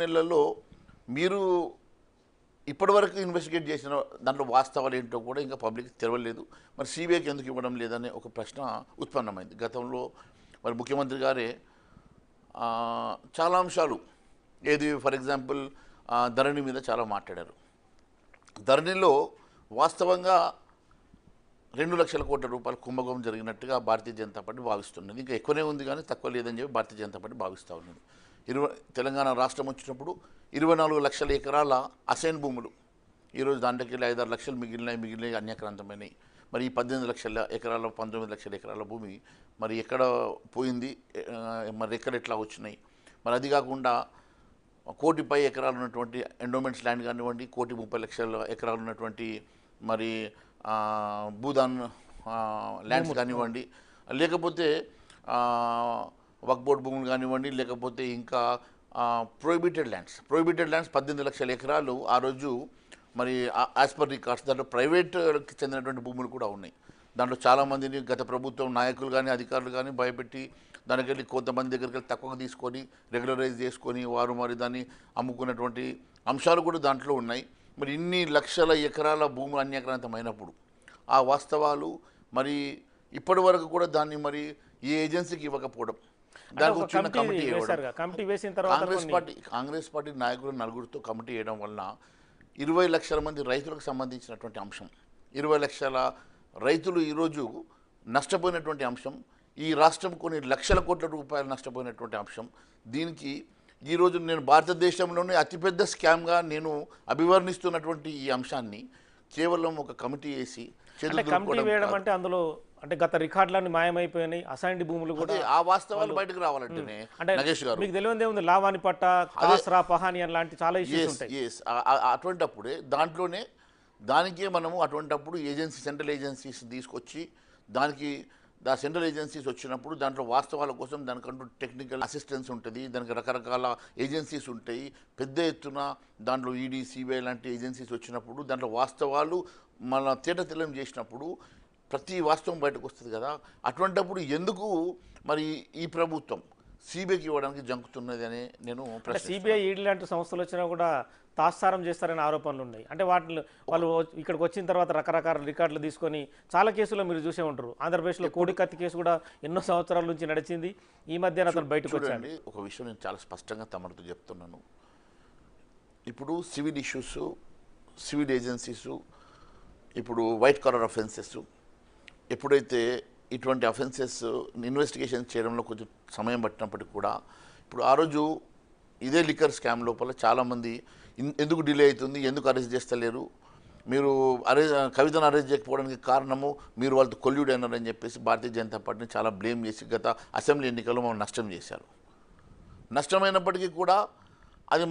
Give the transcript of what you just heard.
నెలల్లో మీరు ఇప్పటివరకు ఇన్వెస్టిగేట్ చేసిన దాంట్లో వాస్తవాలు ఏంటో కూడా ఇంకా పబ్లిక్ తెలవలేదు. మరి సిబిఐకి ఎందుకు ఇవ్వడం లేదనే ఒక ప్రశ్న ఉత్పన్నమైంది. గతంలో మరి ముఖ్యమంత్రి గారే చాలా అంశాలు ఏది ఫర్ ఎగ్జాంపుల్ ధరణి మీద చాలా మాట్లాడారు. ధరణిలో వాస్తవంగా 2,00,000 కోట్ల రూపాయల కుంభకోణం జరిగినట్టుగా భారతీయ జనతా పార్టీ భావిస్తున్నది. ఇంకా ఎక్కువనే ఉంది కానీ తక్కువ లేదని చెప్పి భారతీయ జనతా పార్టీ భావిస్తూ ఉన్నది. తెలంగాణ రాష్ట్రం వచ్చినప్పుడు 24 లక్షల ఎకరాల అసైన్ భూములు, ఈరోజు దాంట్లోకి వెళ్ళి 5-6 లక్షలు మిగిలినవి అన్యాక్రాంతమైనవి. మరి ఈ 18 లక్షల ఎకరాల 19 లక్షల ఎకరాల భూమి మరి ఎక్కడ పోయింది, మరి ఎట్లా వచ్చినాయి? మరి అది కాకుండా 1 కోటి పై ఎకరాలు ఉన్నటువంటి ఎండోమెంట్స్ ల్యాండ్ కానివ్వండి, 1,30,00,000 ఎకరాలు ఉన్నటువంటి మరి భూదాన్ ల్యాండ్స్ కానివ్వండి, లేకపోతే వక్ఫ్ బోర్డ్ భూములు కానివ్వండి, లేకపోతే ఇంకా ప్రొహిబిటెడ్ ల్యాండ్స్ 18 లక్షల ఎకరాలు ఆ రోజు మరి యాజ్ పర్ రికార్డ్స్ దాంట్లో ప్రైవేట్కి చెందినటువంటి భూములు కూడా ఉన్నాయి. దాంట్లో చాలామందిని గత ప్రభుత్వం నాయకులు కానీ అధికారులు కానీ భయపెట్టి దానికి వెళ్ళి కొంతమంది దగ్గరికి వెళ్ళి తక్కువగా తీసుకొని రెగ్యులరైజ్ చేసుకొని వారు మరి దాన్ని అమ్ముకున్నటువంటి అంశాలు కూడా దాంట్లో ఉన్నాయి. మరి ఇన్ని లక్షల ఎకరాల భూములు అన్యాక్రాంతమైనప్పుడు ఆ వాస్తవాలు మరి ఇప్పటి వరకు కూడా దాన్ని మరి ఏ ఏజెన్సీకి ఇవ్వకపోవడం, దానికి చిన్న కమిటీ వేసిన తర్వాత కాంగ్రెస్ పార్టీ నాయకులు 4గురితో కమిటీ వేయడం వలన 20 లక్షల మంది రైతులకు సంబంధించినటువంటి అంశం, 20 లక్షల రైతులు ఈరోజు నష్టపోయినటువంటి అంశం, ఈ రాష్ట్రం కొన్ని లక్షల కోట్ల రూపాయలు నష్టపోయినటువంటి అంశం. దీనికి ఈరోజు నేను భారతదేశంలోనే అతిపెద్ద స్కామ్గా నేను అభివర్ణిస్తున్నటువంటి ఈ అంశాన్ని కేవలం ఒక కమిటీ వేసి వేయడం అంటే అందులో అంటే గత రికార్డులన్నీ మాయమైపోయినాయి, అసైన్డ్ భూములు కూడా ఆ వాస్తవాలు బయటకు రావాలంటేనే నగేష్ గారు మీకు తెలియదు ఏముంది, లావాని పట్ట, కాస్రా, పహాని లాంటి చాలా ఇష్యూస్ ఉంటాయి. అటువంటప్పుడే దానికే మనము అటువంటప్పుడు సెంట్రల్ ఏజెన్సీస్ తీసుకొచ్చి దానికి సెంట్రల్ ఏజెన్సీస్ వచ్చినప్పుడు దాంట్లో వాస్తవాల కోసం దానికంటూ టెక్నికల్ అసిస్టెన్స్ ఉంటుంది, దానికి రకరకాల ఏజెన్సీస్ ఉంటాయి. పెద్ద ఎత్తున దాంట్లో ఈడీ, సిబిఐ లాంటి ఏజెన్సీస్ వచ్చినప్పుడు దాంట్లో వాస్తవాలు మన తేటతెల్లం చేసినప్పుడు ప్రతి వాస్తవం బయటకు వస్తుంది కదా. అటువంటప్పుడు ఎందుకు మరి ఈ ప్రభుత్వం సిబిఐకి ఇవ్వడానికి జంకుతున్నది అని నేను సిబిఐ, ఈడీ లాంటి సంస్థలు వచ్చినా కూడా తాత్సారం చేస్తారనే ఆరోపణలు ఉన్నాయి. అంటే వాళ్ళు ఇక్కడికి వచ్చిన తర్వాత రకరకాల రికార్డులు తీసుకొని చాలా కేసుల్లో మీరు చూసే ఉంటారు. ఆంధ్రప్రదేశ్లో కోడికత్తి కేసు కూడా ఎన్నో సంవత్సరాల నుంచి నడిచింది. ఈ మధ్యన అతను బయటకు వచ్చాడు. ఒక విషయం నేను చాలా స్పష్టంగా తమతో చెప్తున్నాను. ఇప్పుడు సివిల్ ఇష్యూస్, సివిల్ ఏజెన్సీసు, ఇప్పుడు వైట్ కాలర్ అఫెన్సెస్, ఎప్పుడైతే ఇటువంటి అఫెన్సెస్ ఇన్వెస్టిగేషన్ చేయడంలో కొంచెం సమయం పట్టినప్పటికీ కూడా ఇప్పుడు ఆ రోజు ఇదే లిక్కర్ స్కామ్ లోపల చాలామంది ఎందుకు డిలే అవుతుంది, ఎందుకు అరెస్ట్ చేస్తలేరు, మీరు కవితను అరెస్ట్ చేయకపోవడానికి కారణము మీరు వాళ్ళతో కొల్యూడ్ అయినారని చెప్పేసి భారతీయ జనతా పార్టీని చాలా బ్లేమ్ చేసి గత అసెంబ్లీ ఎన్నికల్లో మనం నష్టం చేశారు. నష్టమైనప్పటికీ కూడా అది